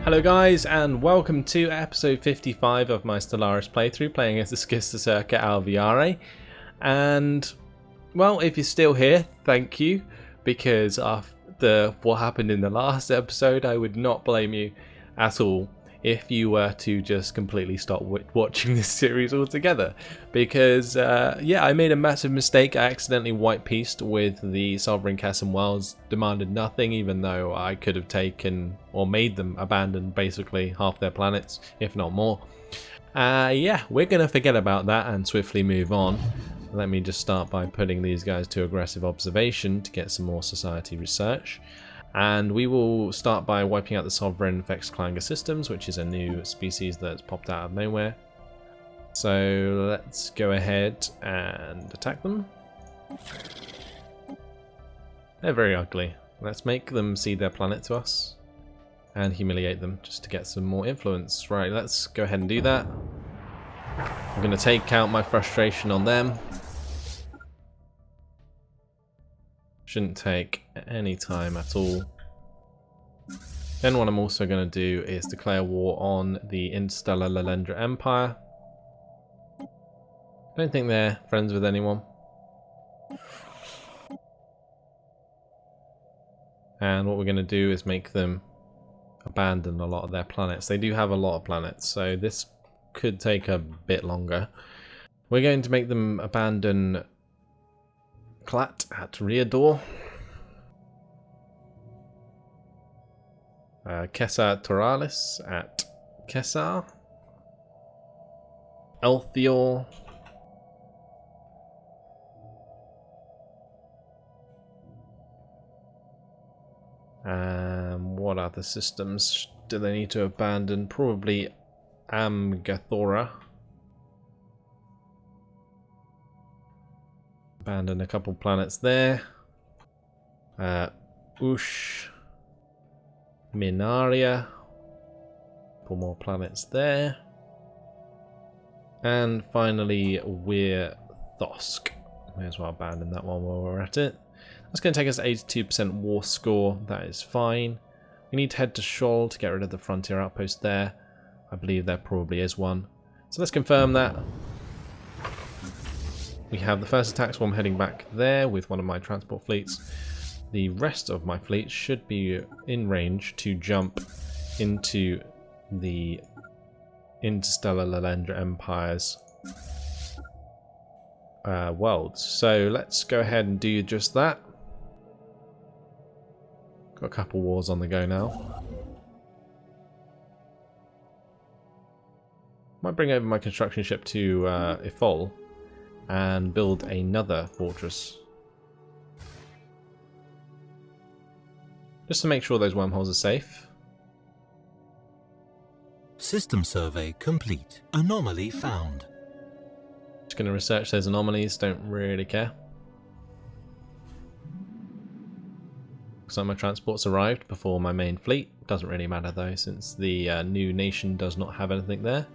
Hello guys, and welcome to episode 55 of my Stellaris playthrough, playing as the Schistocerca Alveare. And, well, if you're still here, thank you, because after what happened in the last episode, I would not blame you at all if you were to just completely stop watching this series altogether. Because, yeah, I made a massive mistake. I accidentally white-pieced with the Sovereign Chasm Worlds, demanded nothing, even though I could have taken or made them abandon basically half their planets, if not more. Yeah, we're going to forget about that and swiftly move on. Let me just start by putting these guys to aggressive observation to get some more society research. And we will start by wiping out the Sovereign Vexclanger systems, which is a new species that's popped out of nowhere. So let's go ahead and attack them. They're very ugly. Let's make them cede their planet to us and humiliate them just to get some more influence. Right, let's go ahead and do that. I'm going to take out my frustration on them. Shouldn't take any time at all. Then what I'm also going to do is declare war on the Interstellar Lalendra Empire. Don't think they're friends with anyone. And what we're going to do is make them abandon a lot of their planets. They do have a lot of planets, so this could take a bit longer. We're going to make them abandon Clat at Riador, Kessar Toralis at Kessar, Elthior, what other systems do they need to abandon? Probably Amgathora. Abandon a couple planets there. Ush. Minaria. Couple more planets there. And finally, Weir Thosk. May as well abandon that one while we're at it. That's going to take us 82% war score. That is fine. We need to head to Scholl to get rid of the frontier outpost there. I believe there probably is one. So let's confirm that. We have the first attack swarm heading back there with one of my transport fleets. The rest of my fleet should be in range to jump into the Interstellar Lalendra Empire's worlds. So let's go ahead and do just that. Got a couple wars on the go now. Might bring over my construction ship to Ifol and build another fortress. Just to make sure those wormholes are safe. System survey complete. Anomaly found. Just going to research those anomalies, don't really care. Looks like my transports arrived before my main fleet. Doesn't really matter though, since the new nation does not have anything there.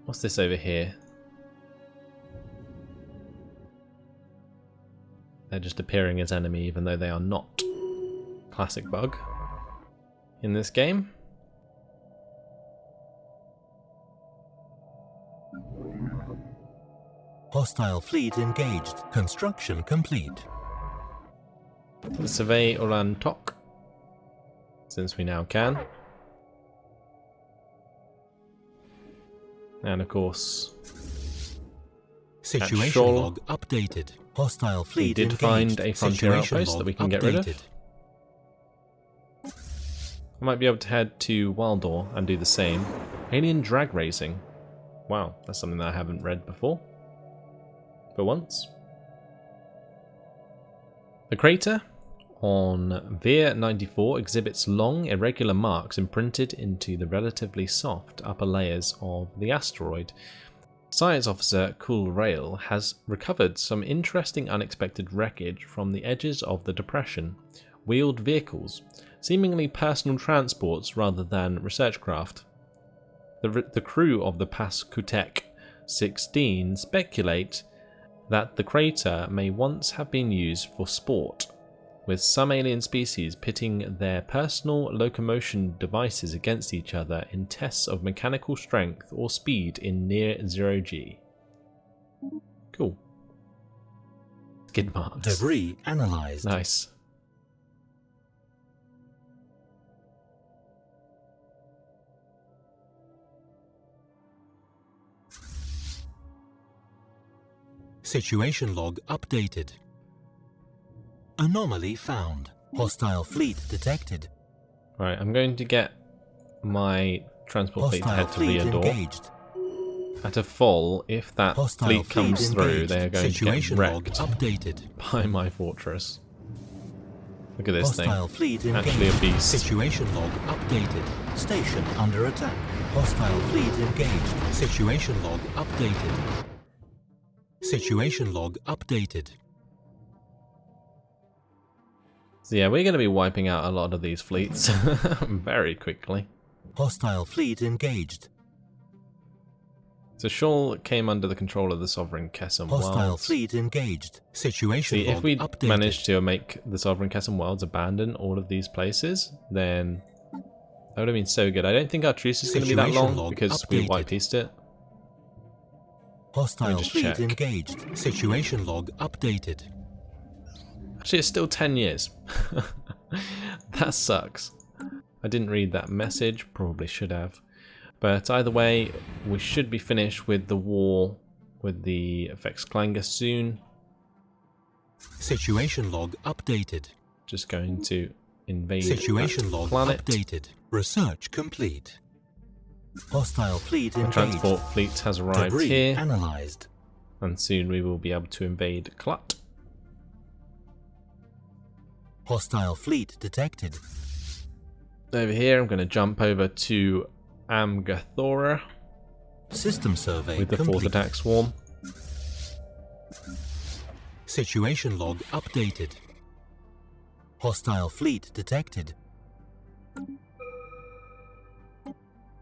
What's this over here? They're just appearing as enemy even though they are not. Classic bug in this game. Hostile fleet engaged. Construction complete. Let's survey Ulan Tok, since we now can. And of course, Situation log updated. Hostile fleet we did engaged. find a frontier Situation outpost that we can get rid of. I might be able to head to Waldor and do the same. Alien drag racing. Wow, that's something that I haven't read before. For once. The crater on Veer 94 exhibits long, irregular marks imprinted into the relatively soft upper layers of the asteroid. Science officer Cool Rail has recovered some interesting unexpected wreckage from the edges of the depression. Wheeled vehicles, seemingly personal transports rather than research craft. The crew of the Paskutek 16 speculate that the crater may once have been used for sport, with some alien species pitting their personal locomotion devices against each other in tests of mechanical strength or speed in near zero G. Cool. Skid marks. Debris analyzed. Nice. Situation log updated. Anomaly found. Hostile fleet detected. Right, I'm going to get my transport fleet to head to Leodor. Engaged. At a full, if that fleet comes through, they are going to get wrecked updated by my fortress. Look at this Hostile thing. Fleet Actually a beast. Situation log updated. Station under attack. Hostile fleet engaged. Situation log updated. Situation log updated. So yeah, we're going to be wiping out a lot of these fleets very quickly. Hostile fleet engaged. So Shawl came under the control of the Sovereign Kesem Worlds. Hostile fleet engaged. Situation log if we updated. manage to make the Sovereign Kesem Worlds abandon all of these places, then that would have been so good. I don't think our truce is going to be that long because we white-pieced it. Hostile fleet check. engaged. Situation log updated. Actually, it's still 10 years. That sucks. I didn't read that message, probably should have. But either way, we should be finished with the war with the Vex Clanger soon. Situation log updated. Just going to invade Situation that log planet. updated. Research complete. Hostile fleet The engaged. transport fleet has arrived Debris here, analyzed. and soon we will be able to invade Klut. Hostile fleet detected. Over here, I'm going to jump over to Amgathora System survey with the complete. fourth attack swarm. Situation log updated. Hostile fleet detected.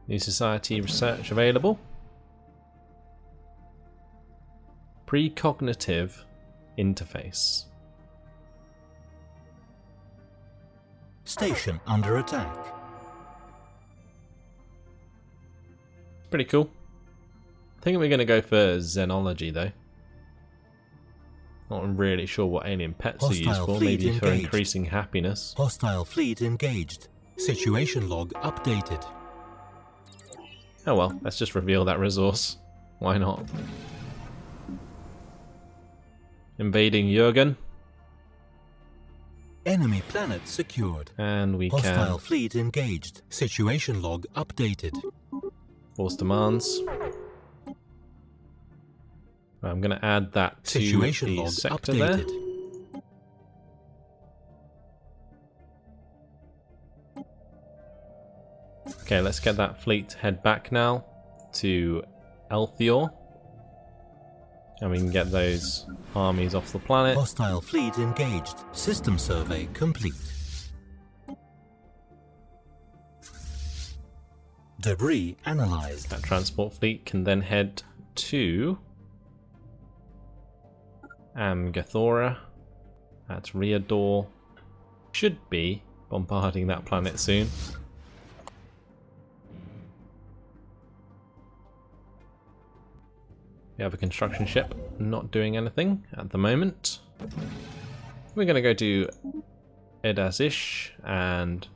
New Society research available. Precognitive interface. Station under attack. Pretty cool. I think we're going to go for Xenology though. Not really sure what alien pets are used for, maybe for increasing happiness. Hostile fleet engaged. Situation log updated. Oh well, let's just reveal that resource. Why not? Invading Jurgen. Enemy planet secured. And we Hostile can fleet engaged. Situation log updated. force demands. I'm going to add that to Situation the log sector updated. there. Okay, let's get that fleet to head back now to Elthior. And we can get those armies off the planet. Hostile fleet engaged. System survey complete. Debris analyzed. That transport fleet can then head to Amgathora at Riador. Should be bombarding that planet soon. We have a construction ship not doing anything at the moment. We're going to go to Edazish and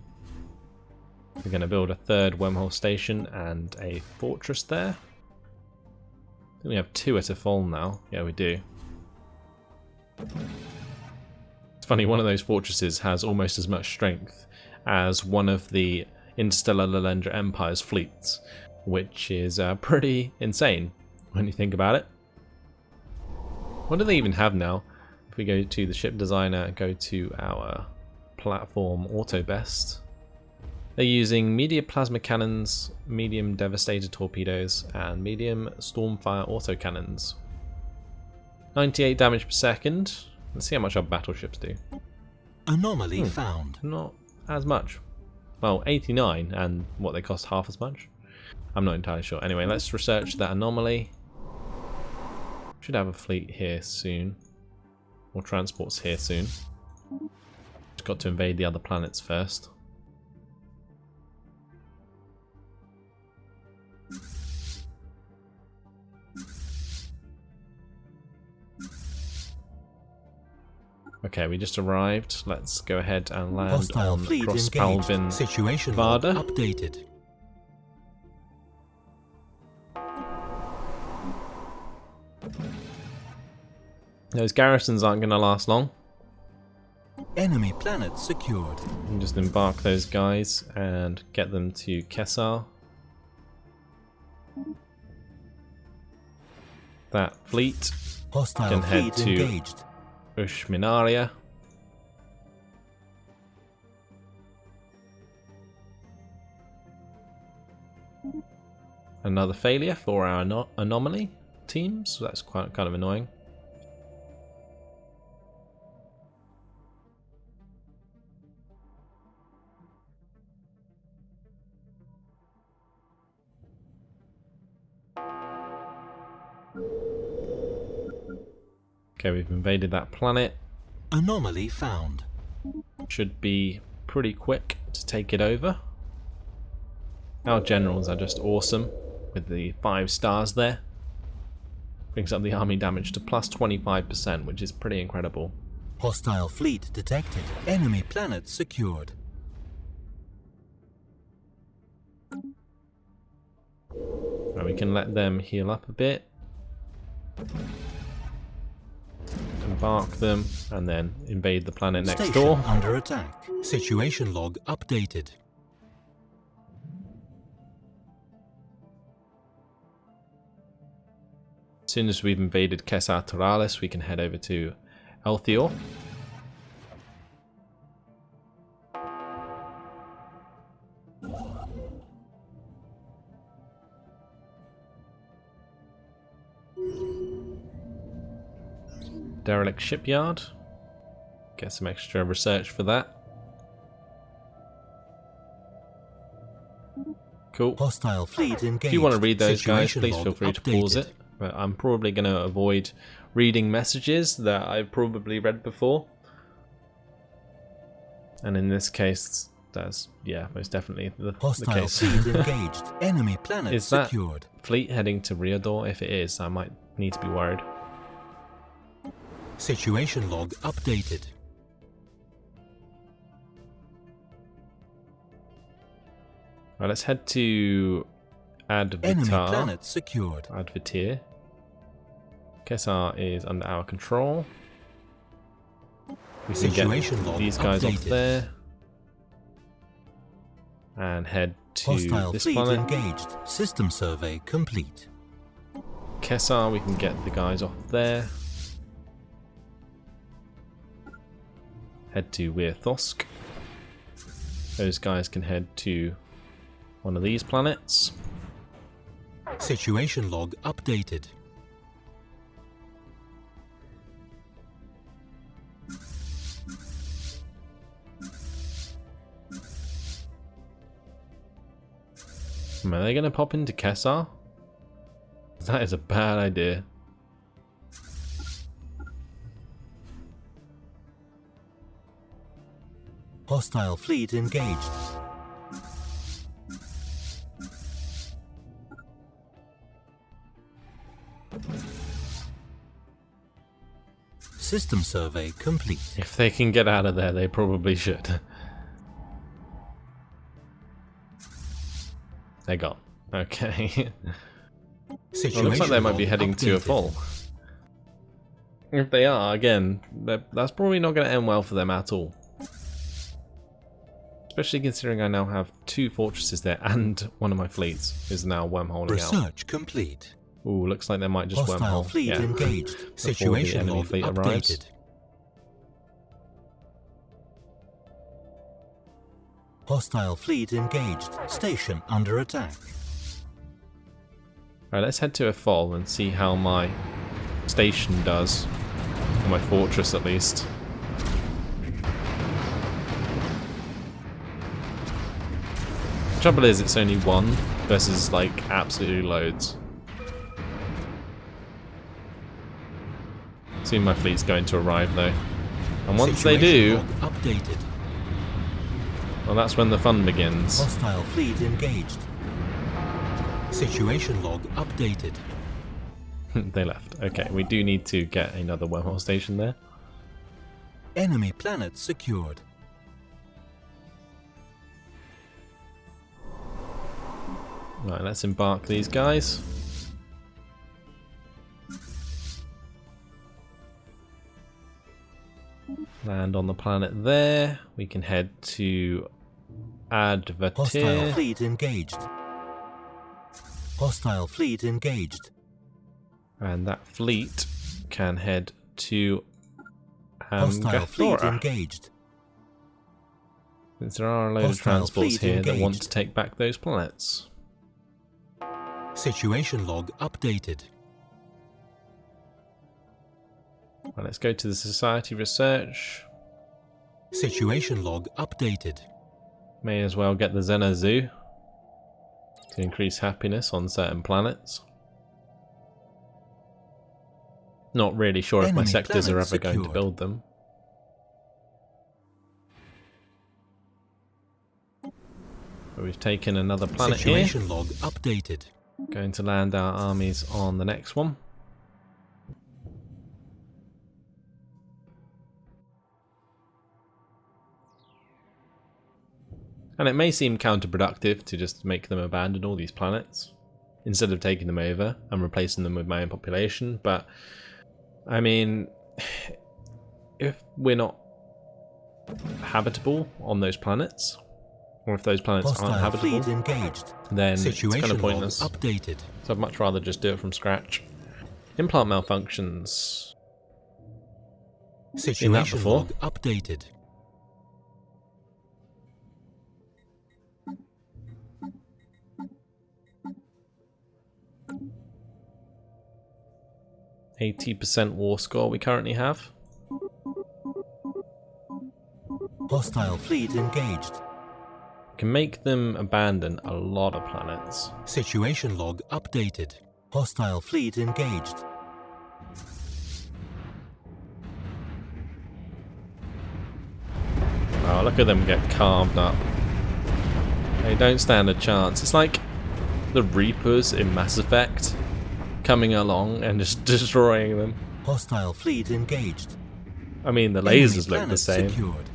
we're going to build a third wormhole station and a fortress there. I think we have 2 at a full now. Yeah, we do. It's funny, one of those fortresses has almost as much strength as one of the Interstellar Lelendra Empire's fleets, which is pretty insane when you think about it. What do they even have now? If we go to the ship designer and go to our platform auto best, they're using medium plasma cannons, medium devastator torpedoes, and medium stormfire autocannons. 98 damage per second. Let's see how much our battleships do. Anomaly found. Not as much. Well, 89, and what, they cost half as much? I'm not entirely sure. Anyway, let's research that anomaly. Should have a fleet here soon. Or transports here soon. Just got to invade the other planets first. Okay, we just arrived. Let's go ahead and land Hostile on fleet Cross engaged. Palvin Situation log Varda. updated. Those garrisons aren't going to last long. Enemy planet secured. You can just embark those guys and get them to Kessar. That fleet Hostile can head fleet to engaged. Ushminaria. Another failure for our anomaly teams. So that's quite kind of annoying. Okay, we've invaded that planet. Anomaly found. Should be pretty quick to take it over. Our generals are just awesome with the 5 stars there. Brings up the army damage to plus 25%, which is pretty incredible. Hostile fleet detected. Enemy planet secured. Now we can let them heal up a bit. Embark them and then invade the planet next Station door. under attack. Situation log updated. As soon as we've invaded Kessar Teralis, we can head over to Elthior. Derelict shipyard. Get some extra research for that. Cool. Hostile fleet engaged. If you want to read those guys, Situation please log feel free to updated. pause it. But I'm probably going to avoid reading messages that I've probably read before. And in this case, that's, yeah, most definitely the Hostile case. fleet engaged. Enemy planet Is that secured. fleet heading to Riador? If it is, I might need to be worried. Situation log updated. Right, let's head to Enemy Advitar. planet secured. Advitir. Kessar is under our control. We can Situation get log these guys off updated. there. And head to Hostile this fleet planet. engaged. System survey complete. Kessar, we can get the guys off there. Head to Weirthosk. Those guys can head to one of these planets. Situation log updated. Are they going to pop into Kessar? That is a bad idea. Hostile fleet engaged. System survey complete. If they can get out of there, they probably should. They're gone. Okay. Well, Situation looks like they might be log heading to a updated. fall. If they are, again, that's probably not going to end well for them at all. Especially considering I now have 2 fortresses there and one of my fleets is now wormholing out. Research complete. Ooh, looks like they might just Hostile wormhole. fleet Yeah. engaged. Before the Situation enemy log fleet arrives. updated. Hostile fleet engaged. Station under attack. Alright, let's head to a fall and see how my station does. Or my fortress, at least. The trouble is, it's only 1 versus, like, absolutely loads. Soon my fleet's going to arrive, though. And once they do, Situation log updated. Well, that's when the fun begins. Hostile fleet engaged. Situation log updated. They left. Okay, we do need to get another wormhole station there. Enemy planet secured. Right, let's embark these guys. Land on the planet there. We can head to Advertir. Hostile fleet engaged. Hostile fleet engaged. And that fleet can head to Hostile fleet Amgathora. engaged. Since there are a load of Hostile transports fleet here that want engaged. to take back those planets. Situation log updated. Right, let's go to the Society Research. Situation log updated. May as well get the Xena Zoo to increase happiness on certain planets. Not really sure if my Enemy sectors are planet ever going to secured. build them. But we've taken another planet here. Situation log updated. Going to land our armies on the next one. And it may seem counterproductive to just make them abandon all these planets instead of taking them over and replacing them with my own population, but I mean, if we're not habitable on those planets, or if those planets aren't Hostile habitable, fleet engaged. then it's Situation kind of log pointless. updated. So I'd much rather just do it from scratch. Implant malfunctions. Situation before. log updated. %war score we currently have. Hostile fleet engaged. We can make them abandon a lot of planets. Situation log updated. Hostile fleet engaged. Oh, look at them get carved up. They don't stand a chance. It's like the Reapers in Mass Effect coming along and just destroying them. Hostile fleet engaged. I mean, the Enemy lasers look the planet same. secured.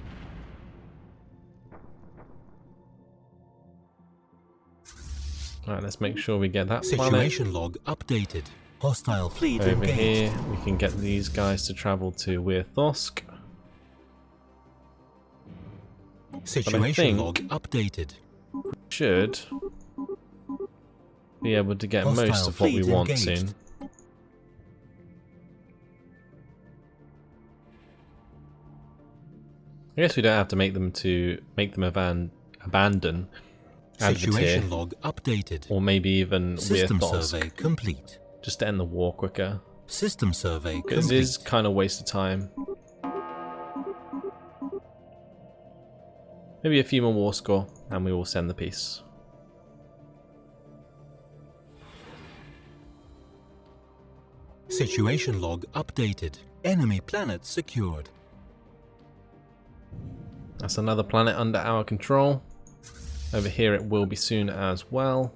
Right, let's make sure we get that planet. Situation log updated. Hostile fleet Over engaged. here, we can get these guys to travel to Weirthosk. Situation think- log updated. Should be able to get Hostile most of what we fleet want engaged. soon. I guess we don't have to make them abandon Situation Advertir, log updated. or maybe even System Weirthosk, survey complete. just to end the war quicker. System survey Because it is complete. kind of a waste of time. Maybe a few more war score, and we will send the peace. Situation log updated. Enemy planet secured. That's another planet under our control. Over here it will be soon as well.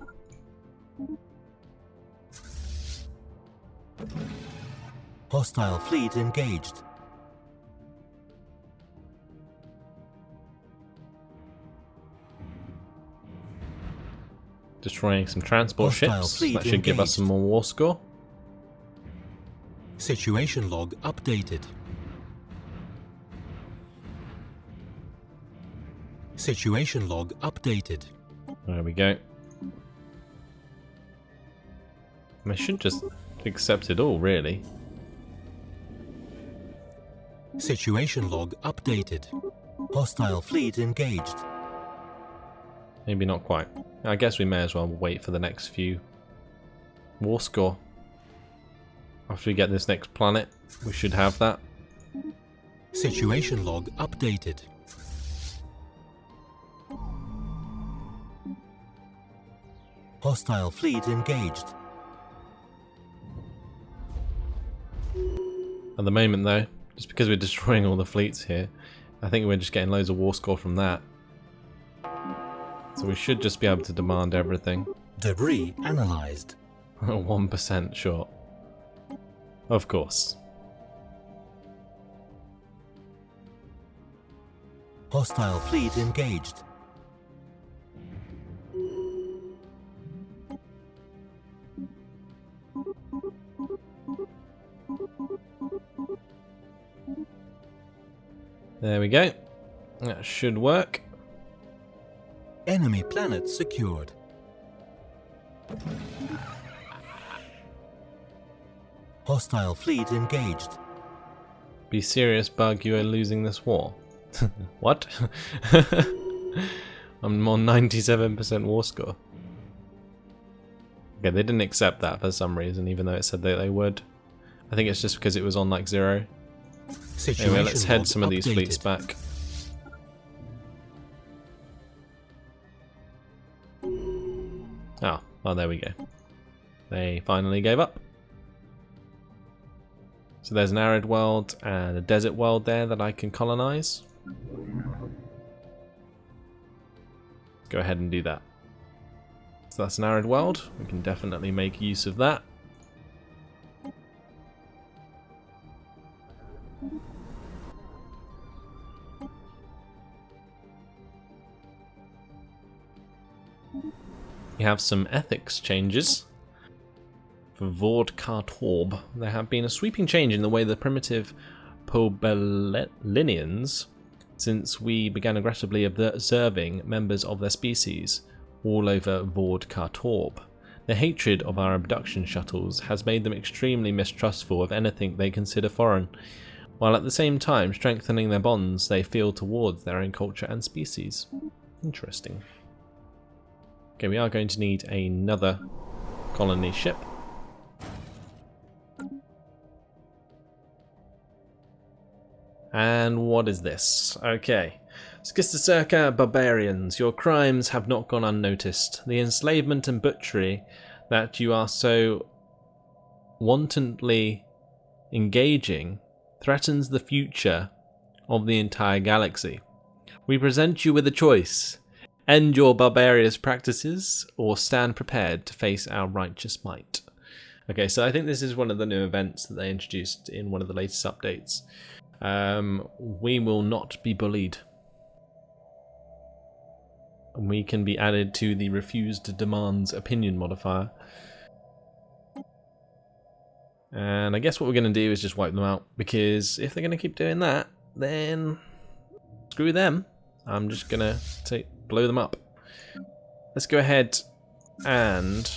Hostile fleet engaged. Destroying some transport Hostile ships. fleet That should give us engaged. some more war score. Situation log updated. Situation log updated. There we go. I should just accept it all, really. Situation log updated. Hostile fleet engaged. Maybe not quite. I guess we may as well wait for the next few war score. After we get this next planet, we should have that. Situation log updated. Hostile fleet engaged. At the moment though, just because we're destroying all the fleets here, I think we're just getting loads of war score from that. So we should just be able to demand everything. Debris analyzed. 1% short. Of course. Hostile fleet engaged. There we go. That should work. Enemy planet secured. Hostile fleet engaged. Be serious, Bug, you are losing this war. What? I'm on 97% war score. Okay, they didn't accept that for some reason, even though it said that they would. I think it's just because it was on like 0. Anyway, let's head some of these fleets back. Oh, well, there we go. They finally gave up. So there's an arid world and a desert world there that I can colonize. Go ahead and do that. So that's an arid world. We can definitely make use of that. We have some ethics changes. For Vord Kartorb, there have been a sweeping change in the way the primitive Pobelinians, since we began aggressively observing members of their species all over Vord Kartorb. Their hatred of our abduction shuttles has made them extremely mistrustful of anything they consider foreign, while at the same time strengthening their bonds they feel towards their own culture and species. Interesting. Okay, we are going to need another colony ship. And what is this? Okay. Schistocerca barbarians, your crimes have not gone unnoticed. The enslavement and butchery that you are so wantonly engaging threatens the future of the entire galaxy. We present you with a choice. End your barbarous practices, or stand prepared to face our righteous might. Okay, so I think this is one of the new events that they introduced in one of the latest updates. We will not be bullied. And we can be added to the refused demands opinion modifier. And I guess what we're going to do is just wipe them out, because if they're going to keep doing that, then screw them. I'm just going to blow them up. Let's go ahead and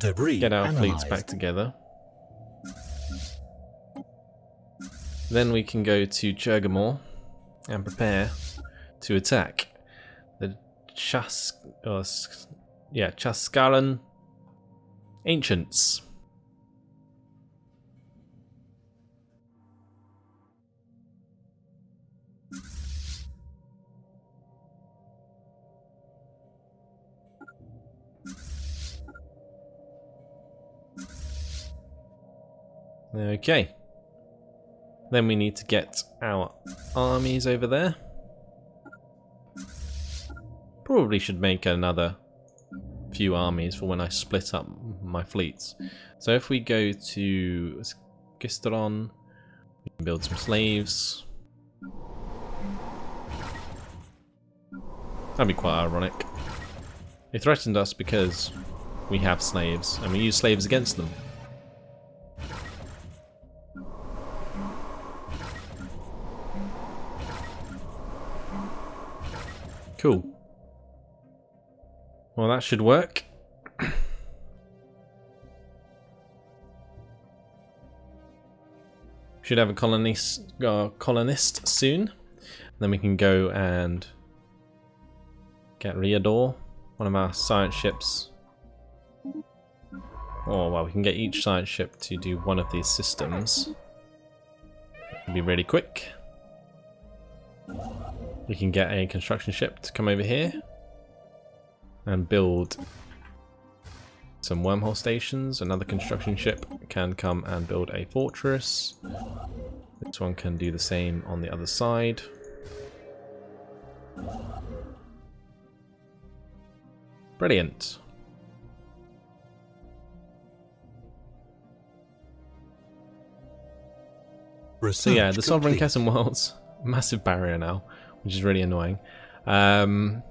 get our fleets back together. Then we can go to Chergamore and prepare to attack the Chaskaran Ancients. Okay. Then we need to get our armies over there. Probably should make another few armies for when I split up my fleets. So if we go to Gisteron, we can build some slaves. That'd be quite ironic. They threatened us because we have slaves, and we use slaves against them. Cool. Well, that should work. Should have a colonist soon. Then we can go and get Riador, one of our science ships. Oh, well, we can get each science ship to do one of these systems. It'll be really quick. We can get a construction ship to come over here and build some wormhole stations. Another construction ship can come and build a fortress. This one can do the same on the other side. Brilliant. So yeah, the Sovereign Kesson World's massive barrier now, which is really annoying. But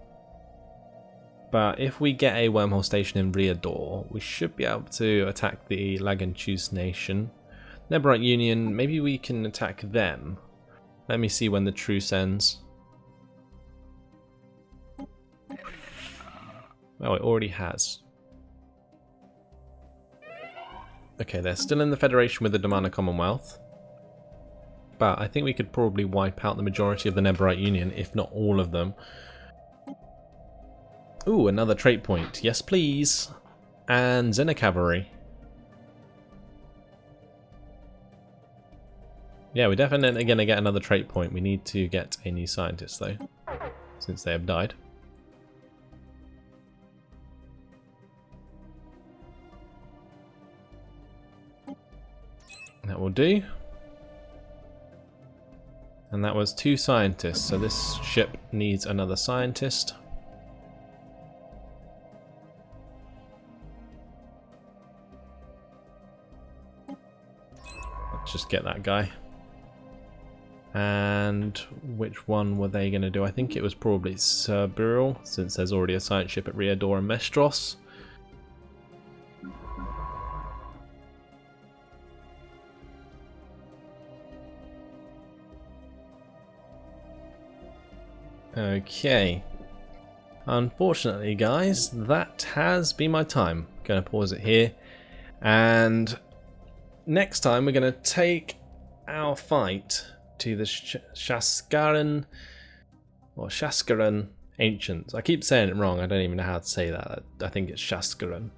if we get a wormhole station in Riador, we should be able to attack the Laganchus Nation. Nebrite Union, maybe we can attack them. Let me see when the truce ends. Oh, it already has. Okay, they're still in the Federation with the Damana Commonwealth. But I think we could probably wipe out the majority of the Nebrite Union, if not all of them. Ooh, another trait point. Yes, please. And Xena Cavalry. Yeah, we're definitely going to get another trait point. We need to get a new scientist, though, since they have died. That will do. And that was 2 scientists, so this ship needs another scientist. Let's just get that guy. And which one were they going to do? I think it was probably Cerberil, since there's already a science ship at Riador and Mestros. Okay. Unfortunately, guys, that has been my time. Going to pause it here. And next time we're going to take our fight to the Shaskaran Ancients. I keep saying it wrong. I don't even know how to say that. I think it's Shaskaran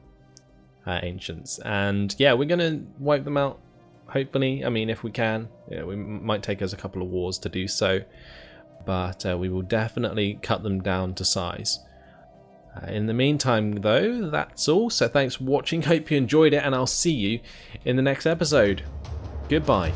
Ancients. And yeah, we're going to wipe them out, hopefully. I mean, if we can. Yeah, we might take us a couple of wars to do so. But we will definitely cut them down to size. In the meantime, though, that's all. So thanks for watching. Hope you enjoyed it, and I'll see you in the next episode. Goodbye.